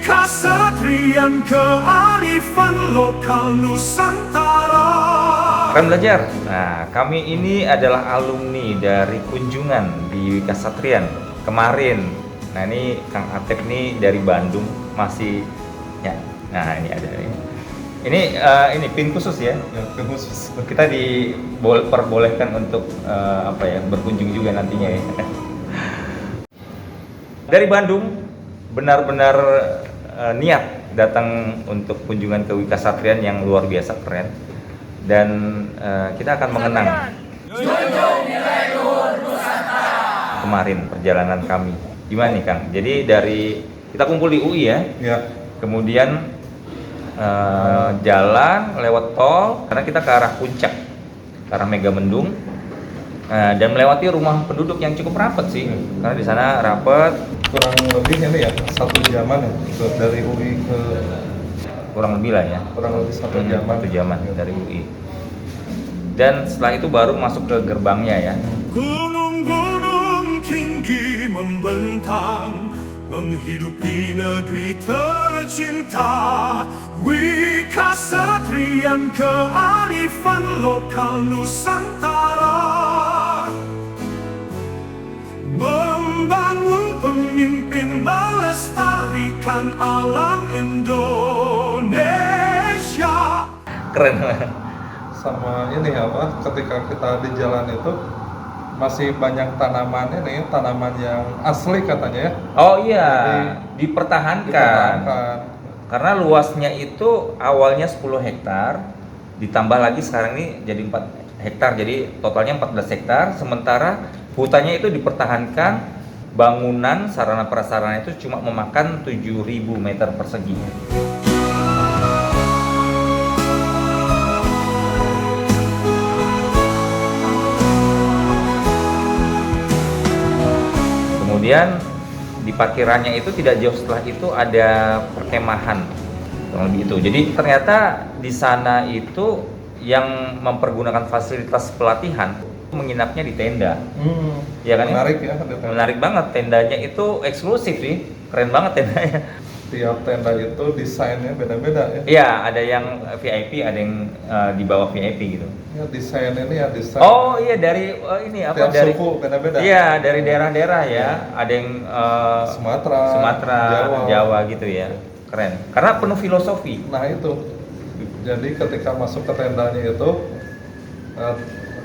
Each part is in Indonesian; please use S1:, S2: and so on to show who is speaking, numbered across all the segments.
S1: Kesatrian kearifan lokal Nusantara.
S2: Rekan belajar. Nah, kami ini adalah alumni dari kunjungan di Kesatrian kemarin. Nah, ini Kang Atep nih dari Bandung masih ya. Nah, ini ada ini. Ini pin khusus ya.
S3: Ya, pin khusus.
S2: Kita diperbolehkan untuk berkunjung juga nantinya ya. Dari Bandung benar-benar niat datang untuk kunjungan ke Wikasatrian yang luar biasa keren. Dan kita akan mengenang kemarin perjalanan kami. Gimana nih Kang? Jadi dari kita kumpul di UI ya.
S3: Ya.
S2: Kemudian jalan lewat tol karena kita ke arah puncak, ke arah Megamendung, dan melewati rumah penduduk yang cukup rapat sih. Karena di sana rapat.
S3: Kurang lebih ini ya 1 jaman ya dari UI ke
S2: Kurang lebih lah ya.
S3: kurang lebih 1 jaman.
S2: 1 jaman dari UI. Dan setelah itu baru masuk ke gerbangnya ya.
S1: Gunung-gunung tinggi membentang menghidupi negeri tercinta. Wikasatrian kearifan lokal Nusantara. Membangun pemimpin melestarikan alam Indonesia.
S2: Keren.
S3: Sama ini apa? Ketika kita di jalan itu masih banyak tanaman ini, tanaman yang asli katanya ya.
S2: Oh iya,
S3: Jadi,
S2: dipertahankan. Karena luasnya itu awalnya 10 hektar, ditambah lagi sekarang ini jadi 4 hektar, jadi totalnya 14 hektar. Sementara hutannya itu dipertahankan, bangunan sarana prasarana itu cuma memakan 7.000 meter persegi. Kemudian di parkirannya itu tidak jauh setelah itu ada perkemahan kurang lebih itu. Jadi ternyata di sana itu yang mempergunakan fasilitas pelatihan menginapnya di tenda. Ya kan?
S3: Menarik ya.
S2: Menarik banget, tendanya itu eksklusif sih, keren banget tendanya.
S3: Tiap tenda itu desainnya beda-beda ya.
S2: Iya, ada yang VIP, ada yang di bawah VIP gitu.
S3: Ya desain ini ya desain.
S2: Oh iya, dari ini apa
S3: tiap
S2: dari
S3: suku beda-beda.
S2: Iya, dari daerah-daerah ya. Ada yang
S3: Sumatera,
S2: Jawa gitu ya. Keren. Karena penuh filosofi.
S3: Nah itu. Jadi ketika masuk ke tendanya itu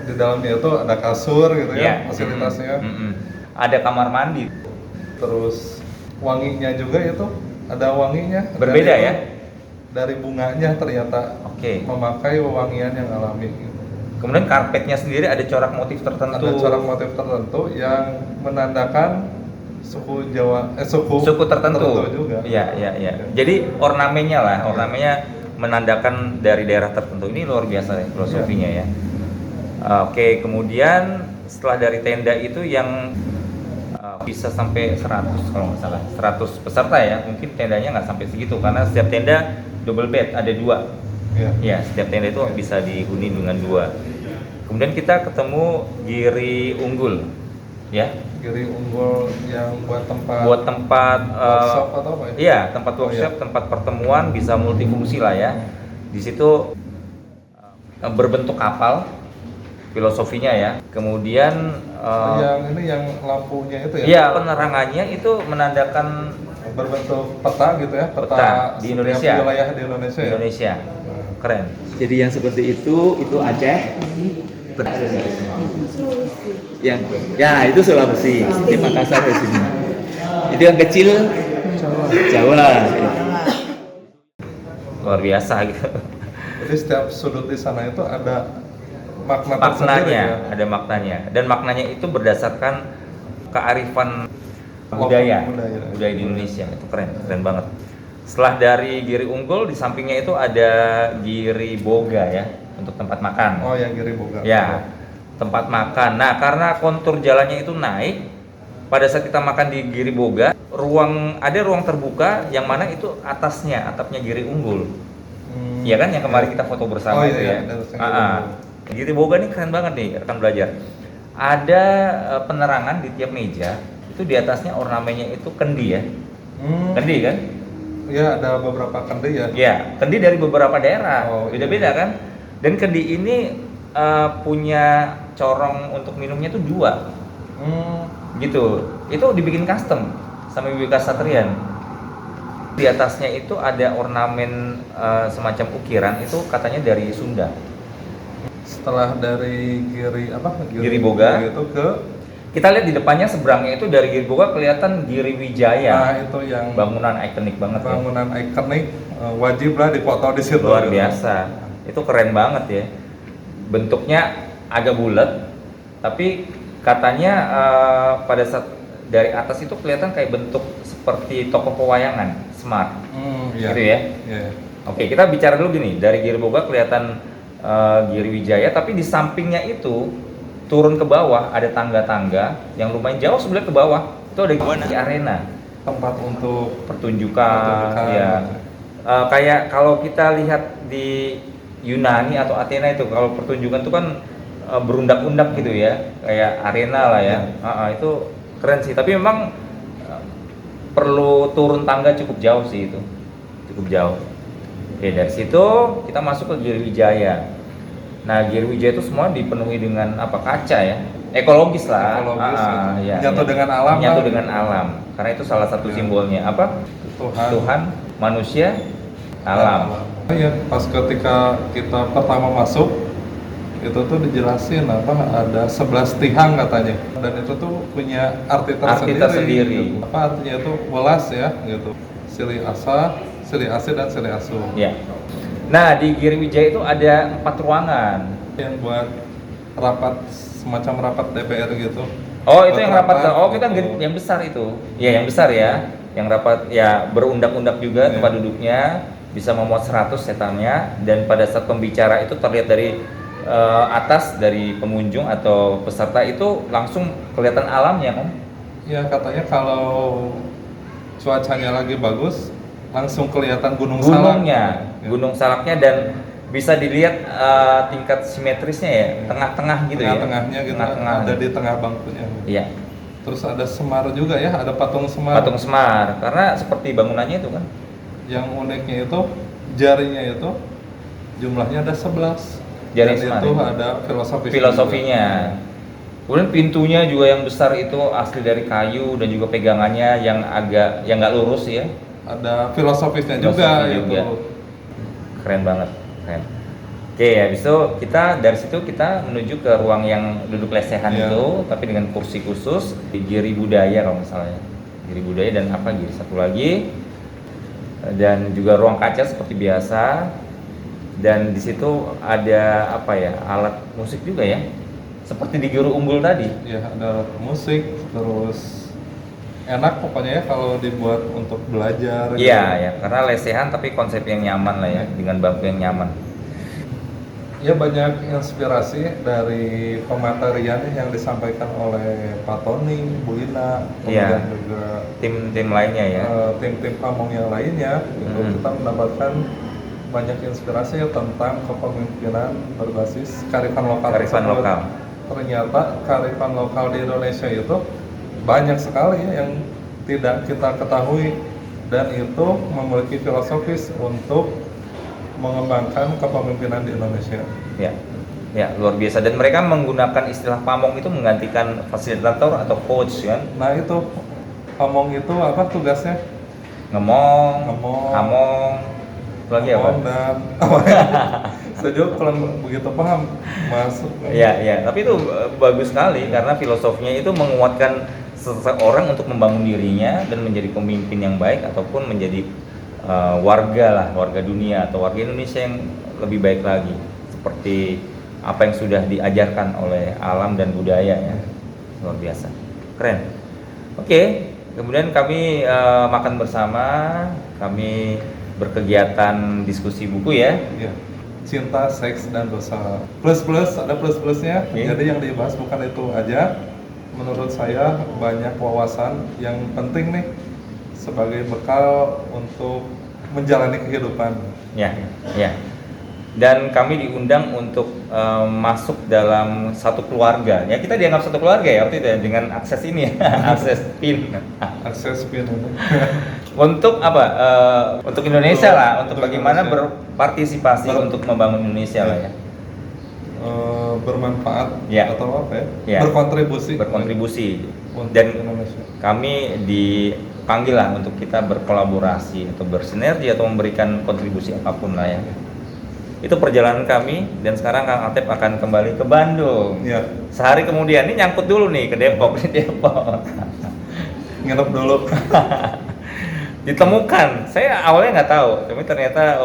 S3: di dalamnya itu ada kasur gitu ya, fasilitasnya.
S2: Ada kamar mandi.
S3: Terus wanginya juga itu ada wanginya.
S2: Berbeda ya?
S3: Dari bunganya ternyata memakai wewangian yang alami. Gitu.
S2: Kemudian karpetnya sendiri ada corak motif tertentu.
S3: Ada corak motif tertentu yang menandakan suku Jawa, suku
S2: tertentu
S3: juga.
S2: Iya. Jadi ornamennya lah, ornamennya menandakan dari daerah tertentu. Ini luar biasa ya filosofinya ya. Oke, kemudian setelah dari tenda itu yang bisa sampai 100 kalau nggak salah, 100 peserta ya. Mungkin tendanya nggak sampai segitu karena setiap tenda double bed, ada 2. Ya, setiap tenda itu bisa dihuni dengan 2. Kemudian kita ketemu Giri Unggul, ya.
S3: Giri Unggul yang buat tempat
S2: workshop
S3: atau apa ya?
S2: Iya, tempat workshop, tempat pertemuan, bisa multifungsi lah ya. Di situ berbentuk kapal, filosofinya ya. Kemudian
S3: yang lampunya itu ya?
S2: Iya, penerangannya itu menandakan
S3: berbentuk peta gitu ya,
S2: peta di Indonesia,
S3: wilayah di Indonesia.
S2: Indonesia. Keren.
S4: Jadi yang seperti itu Aceh. Ya itu Sulawesi, di Makassar di sini. Itu yang kecil Jawa.
S2: Luar biasa gitu.
S3: Jadi setiap sudut di sana itu ada
S2: maknanya,
S3: ya?
S2: ada maknanya. Dan maknanya itu berdasarkan kearifan budaya di Indonesia. Itu keren banget. Setelah dari Giri Unggul, di sampingnya itu ada Giri Boga ya, untuk tempat makan.
S3: Oh, yang Giri Boga.
S2: Ya, tempat makan. Nah, karena kontur jalannya itu naik, pada saat kita makan di Giri Boga, ada ruang terbuka yang mana itu atapnya Giri Unggul. Iya kan, yang kemarin kita foto bersama itu ya. Giri Boga ini keren banget nih, rekan belajar. Ada penerangan di tiap meja, itu di atasnya ornamennya itu kendi ya. Kendi kan?
S3: ya ada beberapa kendi ya.
S2: Ya, kendi dari beberapa daerah,
S3: Oh,
S2: beda-beda kan. Dan kendi ini punya corong untuk minumnya tuh 2, gitu. Itu dibikin custom sama Ibu Kasatrian. Di atasnya itu ada ornamen semacam ukiran, itu katanya dari Sunda.
S3: Setelah dari
S2: Giri Boga.
S3: itu ke
S2: Kita lihat di depannya seberangnya itu dari Giri Boga kelihatan Giri Wijaya.
S3: nah itu yang
S2: Bangunan ikonik banget ya.
S3: bangunan ikonik, wajib lah dipoto di situ.
S2: Luar biasa. Itu keren banget ya. Bentuknya agak bulat, tapi katanya pada saat dari atas itu kelihatan kayak bentuk seperti toko pewayangan, smart.
S3: Iya.
S2: Gitu ya.
S3: Iya.
S2: Oke, kita bicara dulu gini. Dari Giri Boga kelihatan Giri Wijaya, tapi di sampingnya itu turun ke bawah ada tangga-tangga yang lumayan jauh sebelah ke bawah. Itu ada di arena
S3: Tempat untuk
S2: pertunjukan. Ya. Kayak kalau kita lihat di Yunani atau Athena itu kalau pertunjukan itu kan berundak-undak gitu ya, kayak arena lah ya. Itu keren sih. Tapi memang perlu turun tangga cukup jauh sih itu, cukup jauh. Oke, dari situ kita masuk ke Giri Wijaya. Nah, Giri Wijaya itu semua dipenuhi dengan kaca ya, ekologis lah.
S3: Ekologis,
S2: Ya,
S3: menyatu
S2: ya.
S3: dengan alam
S2: Menyatu
S3: lah.
S2: dengan alam, karena itu salah satu simbolnya apa?
S3: Tuhan.
S2: Tuhan, manusia, alam.
S3: Ya, pas ketika kita pertama masuk itu tuh dijelasin ada 11 tihang katanya, dan itu tuh punya arti tersendiri.
S2: tersendiri.
S3: Apa artinya itu welas ya gitu, silih asa, silih ase, dan silih asu.
S2: Ya. Nah, di Giri Wijaya itu ada 4 ruangan.
S3: Yang buat rapat, semacam rapat DPR gitu.
S2: Oh, itu
S3: Buat
S2: yang rapat. Oh, kita
S3: gitu.
S2: yang besar itu. Ya, yang besar ya. Yang rapat ya berundak-undak juga
S3: Iya.
S2: tempat duduknya, bisa memuat 100 setannya, dan pada saat pembicara itu terlihat dari atas dari pengunjung atau peserta itu langsung kelihatan alamnya kan.
S3: Ya, katanya kalau cuacanya lagi bagus langsung kelihatan
S2: Gunungnya,
S3: Salak.
S2: gunung salaknya, dan bisa dilihat tingkat simetrisnya ya, tengah-tengah gitu ya.
S3: Tengah-tengahnya gitu,
S2: Tengah-tengah.
S3: ada di tengah bangkunya.
S2: Iya.
S3: Terus ada Semar juga ya, ada patung Semar.
S2: Patung Semar, karena seperti bangunannya itu kan.
S3: Yang uniknya itu jarinya itu jumlahnya ada 11.
S2: Jari
S3: Dan
S2: Semar,
S3: itu
S2: ya.
S3: ada
S2: Filosofinya. Kemudian pintunya juga yang besar itu asli dari kayu, dan juga pegangannya yang nggak lurus ya.
S3: Ada filosofisnya juga
S2: Filosofi
S3: itu.
S2: juga. Keren banget, keren. Oke, habis itu dari situ kita menuju ke ruang yang duduk lesehan
S3: Iya.
S2: itu, tapi dengan kursi khusus di Giri Budaya kalau nggak salah ya. Giri Budaya dan Giri satu lagi, dan juga ruang kaca seperti biasa. Dan di situ ada alat musik juga ya, seperti di Guru Unggul tadi.
S3: Ya, ada musik, terus enak pokoknya ya kalau dibuat untuk belajar.
S2: Iya ya, karena lesehan tapi konsep yang nyaman lah ya, dengan bangku yang nyaman.
S3: Ya, banyak inspirasi dari pematerian yang disampaikan oleh Pak Tony, Bu Ina, kemudian juga
S2: Tim-tim lainnya ya.
S3: tim-tim pamong yang lainnya. Gitu. Kita mendapatkan banyak inspirasi tentang kepemimpinan berbasis kearifan lokal.
S2: Kearifan
S3: tersebut.
S2: lokal.
S3: Ternyata kearifan lokal di Indonesia itu banyak sekali ya yang tidak kita ketahui, dan itu memiliki filosofis untuk mengembangkan kepemimpinan di Indonesia.
S2: Ya, luar biasa. Dan mereka menggunakan istilah pamong itu menggantikan fasilitator atau coach kan.
S3: Nah itu pamong itu apa tugasnya?
S2: Ngemong,
S3: Ngemong.
S2: hamong, lagi apa?
S3: Ngomong dan setuju kalau begitu paham masuk.
S2: Ya, tapi itu bagus sekali karena filosofinya itu menguatkan seseorang untuk membangun dirinya dan menjadi pemimpin yang baik, ataupun menjadi warga dunia atau warga Indonesia yang lebih baik lagi, seperti apa yang sudah diajarkan oleh alam dan budaya ya. Luar biasa, keren. Oke, kemudian kami makan bersama, kami berkegiatan diskusi buku ya.
S3: Iya. Cinta, seks, dan dosa. Ada plus-plusnya. Jadi yang dibahas bukan itu aja. Menurut saya banyak wawasan yang penting nih sebagai bekal untuk menjalani kehidupan.
S2: Ya. Dan kami diundang untuk masuk dalam satu keluarga. Ya, kita dianggap satu keluarga ya waktu itu ya, dengan akses ini ya, akses PIN.
S3: Akses PIN ini.
S2: Untuk apa? Untuk Indonesia lah, untuk bagaimana berpartisipasi untuk membangun Indonesia lah ya.
S3: Bermanfaat
S2: Ya.
S3: atau apa ya?
S2: Ya.
S3: Berkontribusi untuk
S2: Dan
S3: Indonesia.
S2: kami dipanggil lah untuk kita berkolaborasi atau bersinergi atau memberikan kontribusi apapun lah ya. Itu perjalanan kami, dan sekarang Kang Atep akan kembali ke Bandung.
S3: Ya,
S2: Sehari kemudian ini nyangkut dulu nih ke Depok, di Depok.
S3: nginep dulu.
S2: Ditemukan, saya awalnya nggak tahu, tapi ternyata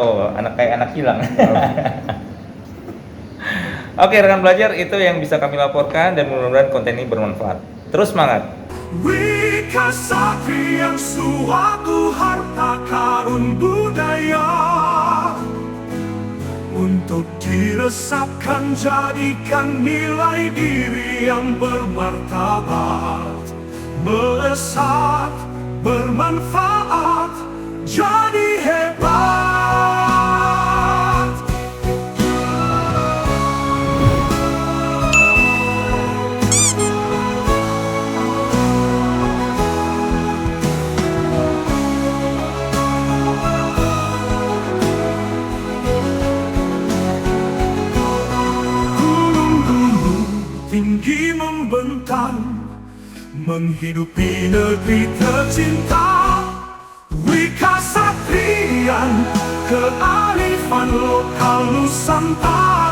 S2: kayak anak hilang. Oke, rekan belajar, itu yang bisa kami laporkan dan mudah-mudahan konten ini bermanfaat. Terus semangat.
S1: Wika Sakti yang suatu harta karun budaya untuk diresapkan, jadikan nilai diri yang bermartabat, melesat, bermanfaat, jadi hebat. Tinggi membentang, menghidupi negeri tercinta. Wika Satrian, kearifan lokal Nusantara.